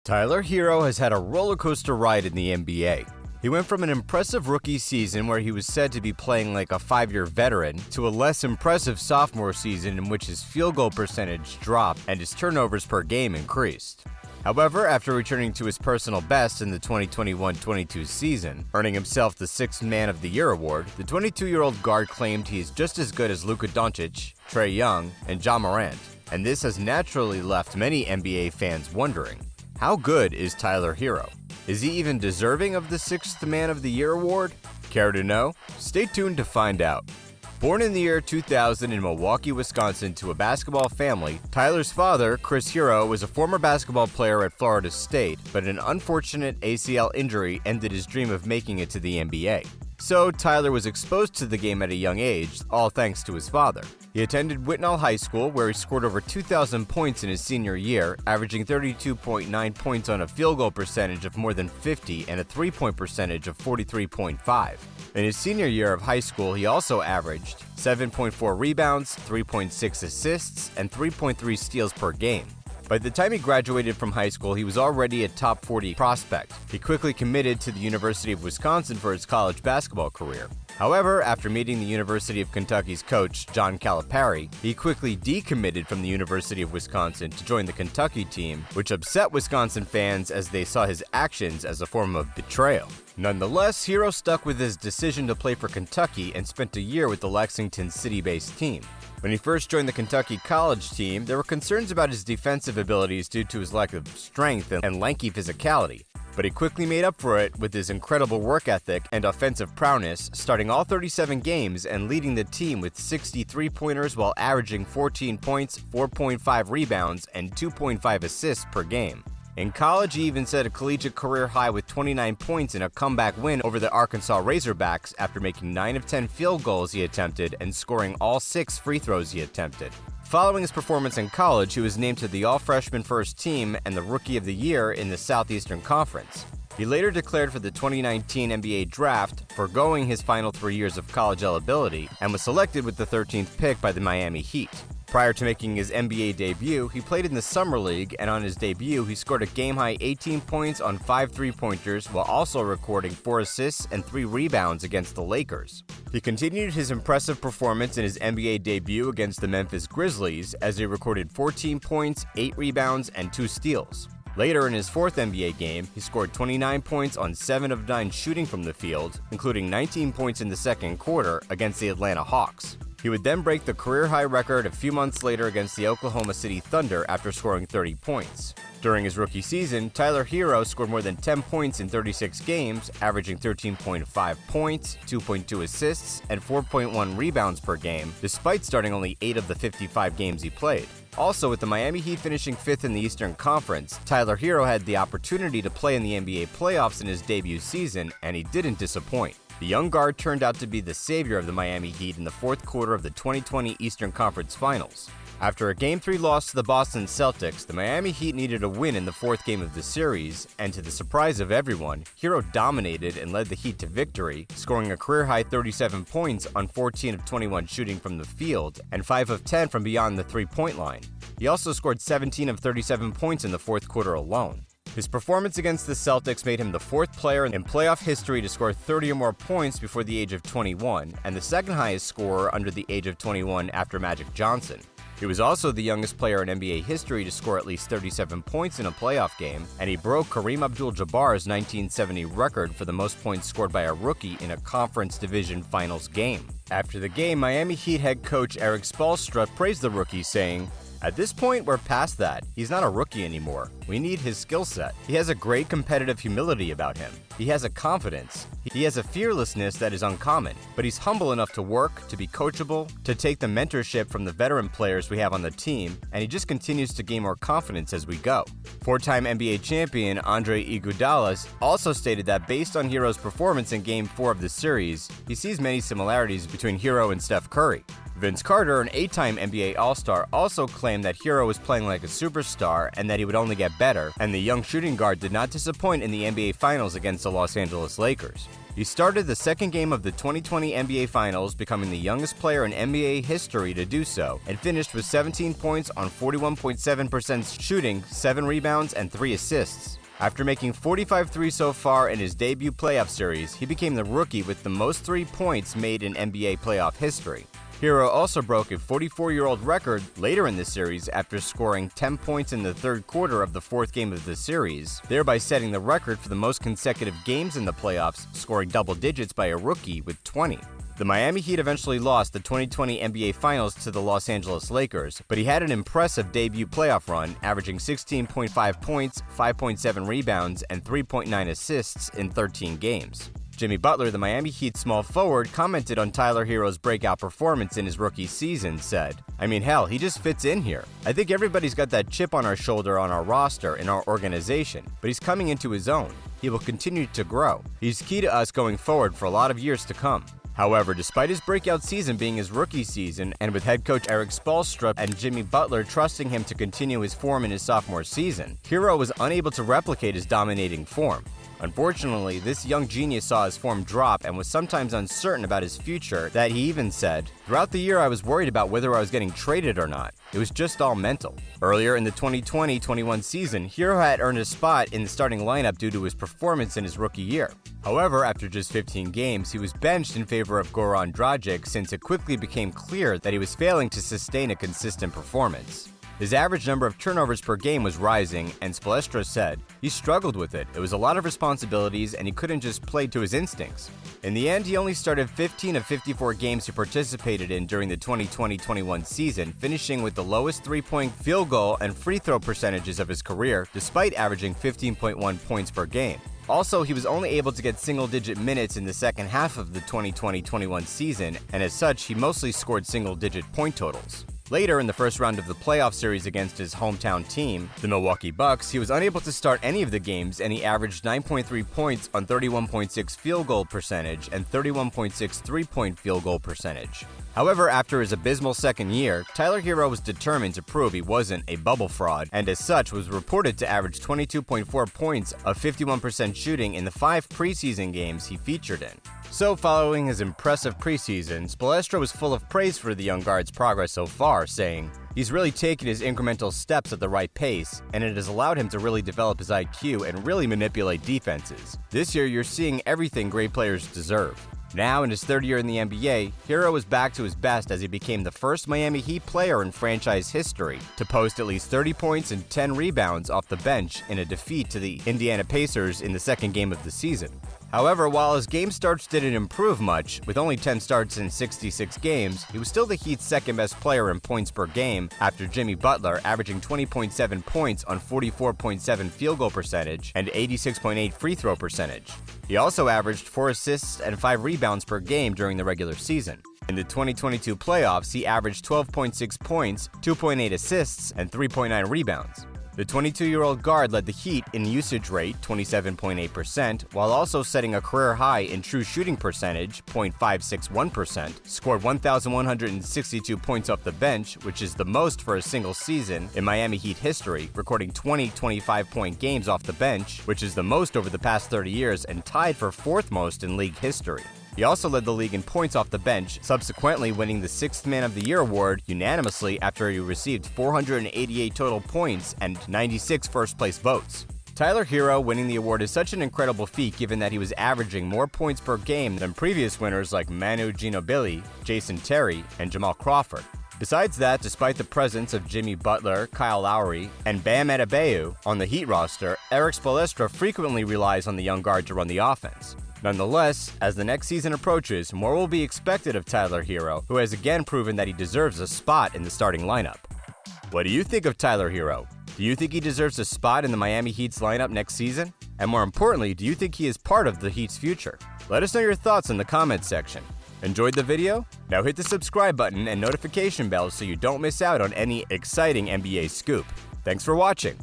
Tyler Herro has had a rollercoaster ride in the NBA. He went from an impressive rookie season where he was said to be playing like a 5-year veteran to a less impressive sophomore season in which his field goal percentage dropped and his turnovers per game increased. However, after returning to his personal best in the 2021-22 season, earning himself the 6th Man of the Year award, the 22-year-old guard claimed he is just as good as Luka Doncic, Trae Young, and Ja Morant, and this has naturally left many NBA fans wondering, how good is Tyler Herro? Is he even deserving of the 6th Man of the Year award? Care to know? Stay tuned to find out. Born in the year 2000 in Milwaukee, Wisconsin to a basketball family, Tyler's father, Chris Herro, was a former basketball player at Florida State, but an unfortunate ACL injury ended his dream of making it to the NBA. So, Tyler was exposed to the game at a young age, all thanks to his father. He attended Whitnall High School, where he scored over 2,000 points in his senior year, averaging 32.9 points on a field goal percentage of more than 50 and a three-point percentage of 43.5. In his senior year of high school, he also averaged 7.4 rebounds, 3.6 assists, and 3.3 steals per game. By the time he graduated from high school, he was already a top 40 prospect. He quickly committed to the University of Wisconsin for his college basketball career. However, after meeting the University of Kentucky's coach, John Calipari, he quickly decommitted from the University of Wisconsin to join the Kentucky team, which upset Wisconsin fans as they saw his actions as a form of betrayal. Nonetheless, Herro stuck with his decision to play for Kentucky and spent a year with the Lexington City-based team. When he first joined the Kentucky college team, there were concerns about his defensive abilities due to his lack of strength and lanky physicality. But he quickly made up for it with his incredible work ethic and offensive prowess, starting all 37 games and leading the team with 63 pointers while averaging 14 points, 4.5 rebounds, and 2.5 assists per game. In college, he even set a collegiate career high with 29 points in a comeback win over the Arkansas Razorbacks after making 9 of 10 field goals he attempted and scoring all 6 free throws he attempted. Following his performance in college, he was named to the All-Freshman First Team and the Rookie of the Year in the Southeastern Conference. He later declared for the 2019 NBA Draft, foregoing his final 3 years of college eligibility, and was selected with the 13th pick by the Miami Heat. Prior to making his NBA debut, he played in the Summer League, and on his debut, he scored a game-high 18 points on 5 three-pointers while also recording 4 assists and 3 rebounds against the Lakers. He continued his impressive performance in his NBA debut against the Memphis Grizzlies as he recorded 14 points, 8 rebounds, and 2 steals. Later in his 4th NBA game, he scored 29 points on 7 of 9 shooting from the field, including 19 points in the second quarter against the Atlanta Hawks. He would then break the career-high record a few months later against the Oklahoma City Thunder after scoring 30 points. During his rookie season, Tyler Herro scored more than 10 points in 36 games, averaging 13.5 points, 2.2 assists, and 4.1 rebounds per game, despite starting only 8 of the 55 games he played. Also, with the Miami Heat finishing 5th in the Eastern Conference, Tyler Herro had the opportunity to play in the NBA playoffs in his debut season, and he didn't disappoint. The young guard turned out to be the savior of the Miami Heat in the 4th quarter of the 2020 Eastern Conference Finals. After a Game 3 loss to the Boston Celtics, the Miami Heat needed a win in the 4th game of the series, and to the surprise of everyone, Herro dominated and led the Heat to victory, scoring a career-high 37 points on 14 of 21 shooting from the field and 5 of 10 from beyond the three-point line. He also scored 17 of 37 points in the 4th quarter alone. His performance against the Celtics made him the 4th player in playoff history to score 30 or more points before the age of 21, and the 2nd highest scorer under the age of 21 after Magic Johnson. He was also the youngest player in NBA history to score at least 37 points in a playoff game, and he broke Kareem Abdul-Jabbar's 1970 record for the most points scored by a rookie in a conference division finals game. After the game, Miami Heat head coach Erik Spoelstra praised the rookie, saying, "At this point, we're past that. He's not a rookie anymore. We need his skill set. He has a great competitive humility about him. He has a confidence. He has a fearlessness that is uncommon, but he's humble enough to work, to be coachable, to take the mentorship from the veteran players we have on the team, and he just continues to gain more confidence as we go." 4-time NBA champion Andre Iguodala also stated that based on Herro's performance in Game 4 of the series, he sees many similarities between Herro and Steph Curry. Vince Carter, an 8-time NBA All-Star, also claimed that Herro was playing like a superstar and that he would only get better, and the young shooting guard did not disappoint in the NBA Finals against the Los Angeles Lakers. He started the second game of the 2020 NBA Finals, becoming the youngest player in NBA history to do so, and finished with 17 points on 41.7% shooting, 7 rebounds, and 3 assists. After making 45 threes so far in his debut playoff series, he became the rookie with the most 3 points made in NBA playoff history. Herro also broke a 44-year-old record later in the series after scoring 10 points in the third quarter of the fourth game of the series, thereby setting the record for the most consecutive games in the playoffs, scoring double digits by a rookie with 20. The Miami Heat eventually lost the 2020 NBA Finals to the Los Angeles Lakers, but he had an impressive debut playoff run, averaging 16.5 points, 5.7 rebounds, and 3.9 assists in 13 games. Jimmy Butler, the Miami Heat small forward, commented on Tyler Herro's breakout performance in his rookie season, said, "I mean, hell, he just fits in here. I think everybody's got that chip on our shoulder on our roster, in our organization, but he's coming into his own. He will continue to grow. He's key to us going forward for a lot of years to come." However, despite his breakout season being his rookie season, and with head coach Eric Spoelstra and Jimmy Butler trusting him to continue his form in his sophomore season, Herro was unable to replicate his dominating form. Unfortunately, this young genius saw his form drop and was sometimes uncertain about his future that he even said, "Throughout the year I was worried about whether I was getting traded or not. It was just all mental." Earlier in the 2020-21 season, Herro had earned a spot in the starting lineup due to his performance in his rookie year. However, after just 15 games, he was benched in favor of Goran Dragic since it quickly became clear that he was failing to sustain a consistent performance. His average number of turnovers per game was rising, and Spoelstra said, "He struggled with it. It was a lot of responsibilities, and he couldn't just play to his instincts." In the end, he only started 15 of 54 games he participated in during the 2020-21 season, finishing with the lowest three-point field goal and free throw percentages of his career, despite averaging 15.1 points per game. Also, he was only able to get single-digit minutes in the second half of the 2020-21 season, and as such, he mostly scored single-digit point totals. Later, in the first round of the playoff series against his hometown team, the Milwaukee Bucks, he was unable to start any of the games, and he averaged 9.3 points on 31.6 field goal percentage and 31.6 three-point field goal percentage. However, after his abysmal second year, Tyler Herro was determined to prove he wasn't a bubble fraud, and as such was reported to average 22.4 points of 51% shooting in the 5 preseason games he featured in. So, following his impressive preseason, Spoelstra was full of praise for the young guard's progress so far, saying, "He's really taken his incremental steps at the right pace, and it has allowed him to really develop his IQ and really manipulate defenses. This year, you're seeing everything great players deserve." Now, in his third year in the NBA, Herro is back to his best as he became the first Miami Heat player in franchise history to post at least 30 points and 10 rebounds off the bench in a defeat to the Indiana Pacers in the second game of the season. However, while his game starts didn't improve much, with only 10 starts in 66 games, he was still the Heat's second-best player in points per game after Jimmy Butler, averaging 20.7 points on 44.7 field goal percentage and 86.8 free throw percentage. He also averaged 4 assists and 5 rebounds per game during the regular season. In the 2022 playoffs, he averaged 12.6 points, 2.8 assists, and 3.9 rebounds. The 22-year-old guard led the Heat in usage rate, 27.8%, while also setting a career high in true shooting percentage, .561%, scored 1,162 points off the bench, which is the most for a single season in Miami Heat history, recording 20 25-point games off the bench, which is the most over the past 30 years and tied for 4th most in league history. He also led the league in points off the bench, subsequently winning the 6th Man of the Year award unanimously after he received 488 total points and 96 first-place votes. Tyler Herro winning the award is such an incredible feat given that he was averaging more points per game than previous winners like Manu Ginobili, Jason Terry, and Jamal Crawford. Besides that, despite the presence of Jimmy Butler, Kyle Lowry, and Bam Adebayo on the Heat roster, Eric Spoelstra frequently relies on the young guard to run the offense. Nonetheless, as the next season approaches, more will be expected of Tyler Herro, who has again proven that he deserves a spot in the starting lineup. What do you think of Tyler Herro? Do you think he deserves a spot in the Miami Heat's lineup next season? And more importantly, do you think he is part of the Heat's future? Let us know your thoughts in the comments section. Enjoyed the video? Now hit the subscribe button and notification bell so you don't miss out on any exciting NBA scoop. Thanks for watching.